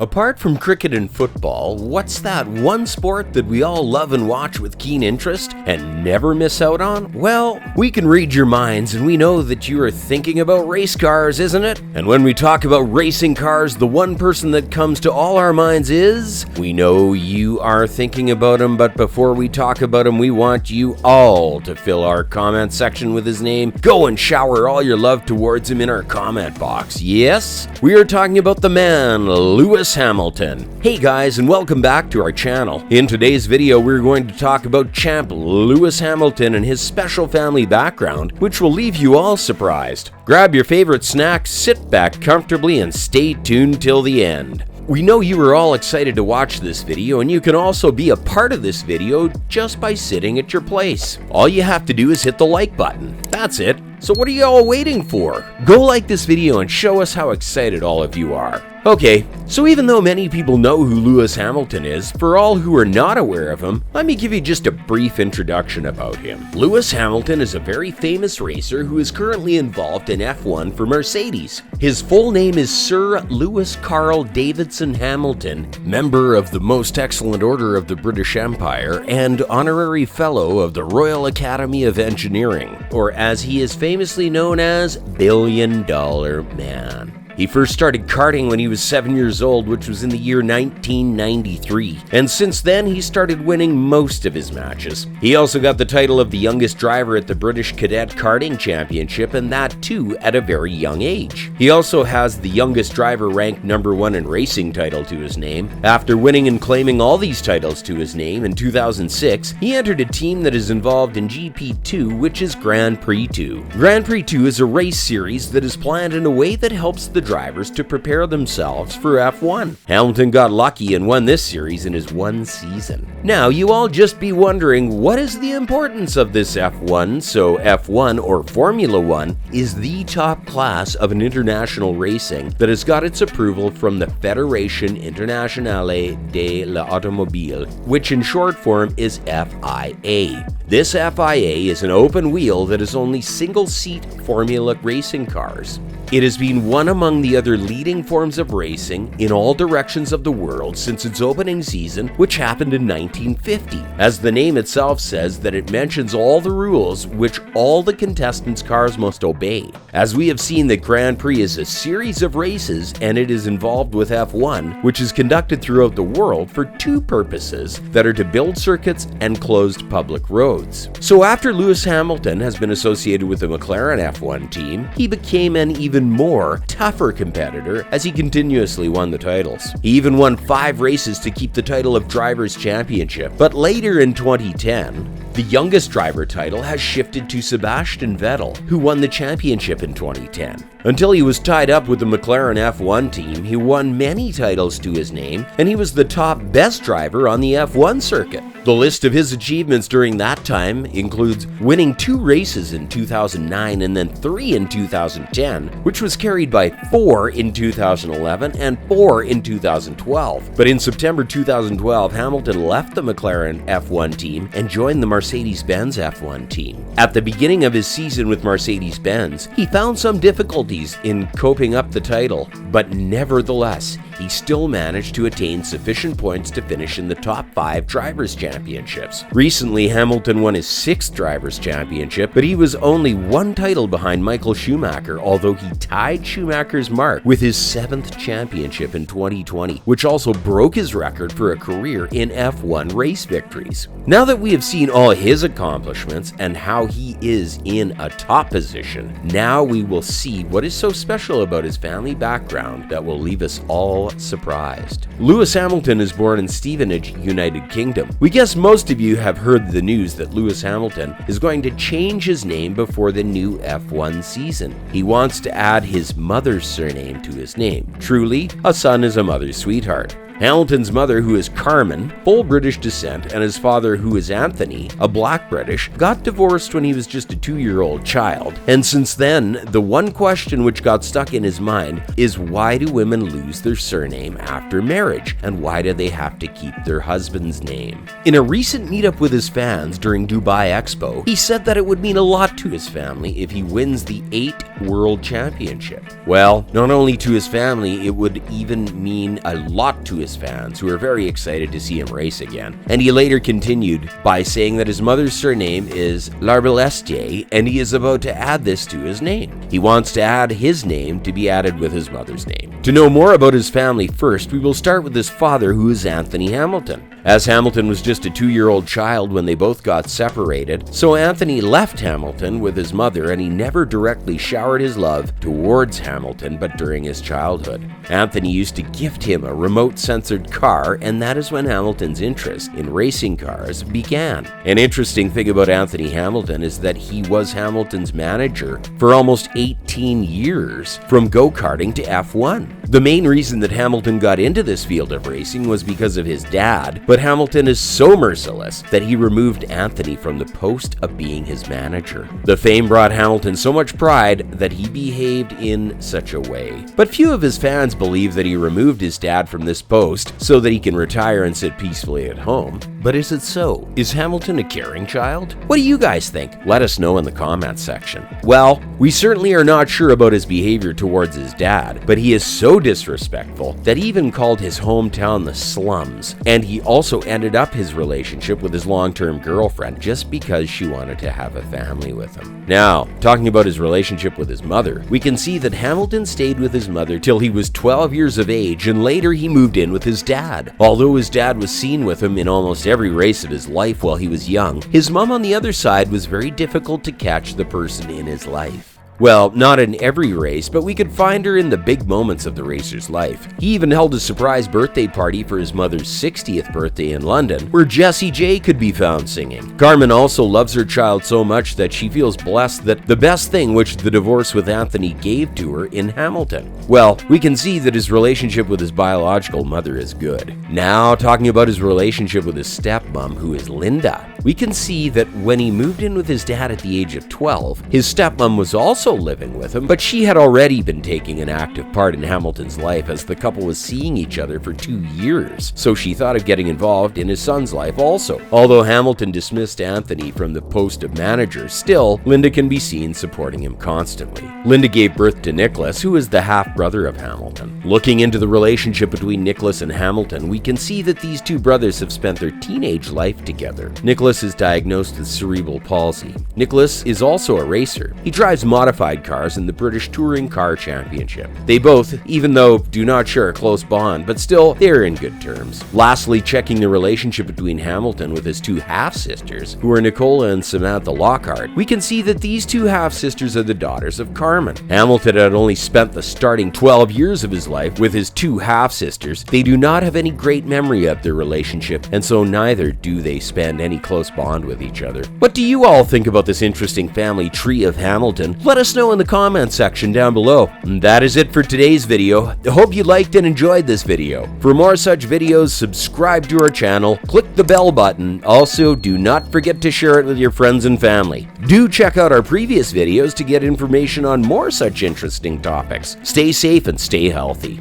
Apart from cricket and football, what's that one sport that we all love and watch with keen interest and never miss out on? Well, we can read your minds and we know that you are thinking about race cars, isn't it? And when we talk about racing cars, the one person that comes to all our minds is... We know you are thinking about him, but before we talk about him, we want you all to fill our comment section with his name. Go and shower all your love towards him in our comment box. Yes, we are talking about the man, Lewis Hamilton. Hey guys, and welcome back to our channel. In today's video, we're going to talk about champ Lewis Hamilton and his special family background, which will leave you all surprised. Grab your favorite snack, sit back comfortably, and stay tuned till the end. We know you are all excited to watch this video, and you can also be a part of this video just by sitting at your place. All you have to do is hit the like button. That's it. So what are you all waiting for? Go like this video and show us how excited all of you are. Okay, so even though many people know who Lewis Hamilton is, for all who are not aware of him, let me give you just a brief introduction about him. Lewis Hamilton is a very famous racer who is currently involved in F1 for Mercedes. His full name is Sir Lewis Carl Davidson Hamilton, member of the Most Excellent Order of the British Empire and honorary fellow of the Royal Academy of Engineering, or as he is famously known as, Billion Dollar Man. He first started karting when he was 7 years old, which was in the year 1993, and since then he started winning most of his matches. He also got the title of the youngest driver at the British Cadet Karting Championship, and that too at a very young age. He also has the youngest driver ranked #1 in racing title to his name. After winning and claiming all these titles to his name in 2006, he entered a team that is involved in GP2, which is Grand Prix 2. Grand Prix 2 is a race series that is planned in a way that helps the drivers to prepare themselves for F1. Hamilton got lucky and won this series in his one season. Now, you all just be wondering, what is the importance of this F1? So F1, or Formula 1, is the top class of an international racing that has got its approval from the Fédération Internationale de l'Automobile, which in short form is FIA. This FIA is an open wheel that is only single-seat Formula racing cars. It has been one among the other leading forms of racing in all directions of the world since its opening season, which happened in 1950. As the name itself says, that it mentions all the rules which all the contestants' cars must obey. As we have seen, the Grand Prix is a series of races, and it is involved with F1, which is conducted throughout the world for two purposes that are to build circuits and closed public roads. So after Lewis Hamilton has been associated with the McLaren F1 team, he became an even more tougher competitor as he continuously won the titles. He even won 5 races to keep the title of Drivers' Championship. But later in 2010, the youngest driver title has shifted to Sebastian Vettel, who won the championship in 2010. Until he was tied up with the McLaren F1 team, he won many titles to his name, and he was the top best driver on the F1 circuit. The list of his achievements during that time includes winning 2 races in 2009 and then 3 in 2010, which was carried by 4 in 2011 and 4 in 2012. But in September 2012, Hamilton left the McLaren F1 team and joined the Mercedes-Benz F1 team. At the beginning of his season with Mercedes-Benz, he found some difficulties in coping up the title, but nevertheless, he still managed to attain sufficient points to finish in the top 5 Drivers' Championships. Recently, Hamilton won his 6th Drivers' Championship, but he was only 1 title behind Michael Schumacher, although he tied Schumacher's mark with his 7th championship in 2020, which also broke his record for a career in F1 race victories. Now that we have seen all his accomplishments and how he is in a top position, now we will see what is so special about his family background that will leave us all surprised. Lewis Hamilton is born in Stevenage, United Kingdom. We guess most of you have heard the news that Lewis Hamilton is going to change his name before the new F1 season. He wants to add his mother's surname to his name. Truly, a son is a mother's sweetheart. Hamilton's mother, who is Carmen, full British descent, and his father, who is Anthony, a black British, got divorced when he was just a 2-year-old child. And since then, the one question which got stuck in his mind is, why do women lose their surname after marriage? And why do they have to keep their husband's name? In a recent meetup with his fans during Dubai Expo, he said that it would mean a lot to his family if he wins the 8th World Championship. Well, not only to his family, it would even mean a lot to his fans, who are very excited to see him race again. And he later continued by saying that his mother's surname is Larbalestier, and he is about to add this to his name. He wants to add his name to be added with his mother's name. To know more about his family first, we will start with his father, who is Anthony Hamilton. As Hamilton was just a 2-year-old child when they both got separated, so Anthony left Hamilton with his mother, and he never directly showered his love towards Hamilton, but during his childhood. Anthony used to gift him a remote-censored car, and that is when Hamilton's interest in racing cars began. An interesting thing about Anthony Hamilton is that he was Hamilton's manager for almost 18 years, from go-karting to F1. The main reason that Hamilton got into this field of racing was because of his dad, but Hamilton is so merciless that he removed Anthony from the post of being his manager. The fame brought Hamilton so much pride that he behaved in such a way. But few of his fans believe that he removed his dad from this post so that he can retire and sit peacefully at home. But is it so? Is Hamilton a caring child? What do you guys think? Let us know in the comments section. Well, we certainly are not sure about his behavior towards his dad, but he is so disrespectful that he even called his hometown the slums, and he also ended up his relationship with his long-term girlfriend just because she wanted to have a family with him. Now, talking about his relationship with his mother, we can see that Hamilton stayed with his mother till he was 12 years of age, and later he moved in with his dad. Although his dad was seen with him in almost every race of his life while he was young, his mom on the other side was very difficult to catch the person in his life. Well, not in every race, but we could find her in the big moments of the racer's life. He even held a surprise birthday party for his mother's 60th birthday in London, where Jessie J could be found singing. Carmen also loves her child so much that she feels blessed that the best thing which the divorce with Anthony gave to her in Hamilton. Well, we can see that his relationship with his biological mother is good. Now, talking about his relationship with his stepmom, who is Linda, we can see that when he moved in with his dad at the age of 12, his stepmom was also living with him, but she had already been taking an active part in Hamilton's life as the couple was seeing each other for 2 years, so she thought of getting involved in his son's life also. Although Hamilton dismissed Anthony from the post of manager, still, Linda can be seen supporting him constantly. Linda gave birth to Nicholas, who is the half-brother of Hamilton. Looking into the relationship between Nicholas and Hamilton, we can see that these two brothers have spent their teenage life together. Nicholas is diagnosed with cerebral palsy. Nicholas is also a racer. He drives modified cars in the British Touring Car Championship. They both, even though do not share a close bond, but still, they are in good terms. Lastly, checking the relationship between Hamilton with his two half-sisters, who are Nicola and Samantha Lockhart, we can see that these two half-sisters are the daughters of Carmen. Hamilton had only spent the starting 12 years of his life with his two half-sisters. They do not have any great memory of their relationship, and so neither do they spend any close bond with each other. What do you all think about this interesting family tree of Hamilton? Let us know in the comments section down below. And that is it for today's video. I hope you liked and enjoyed this video. For more such videos, subscribe to our channel, click the bell button. Also, do not forget to share it with your friends and family. Do check out our previous videos to get information on more such interesting topics. Stay safe and stay healthy.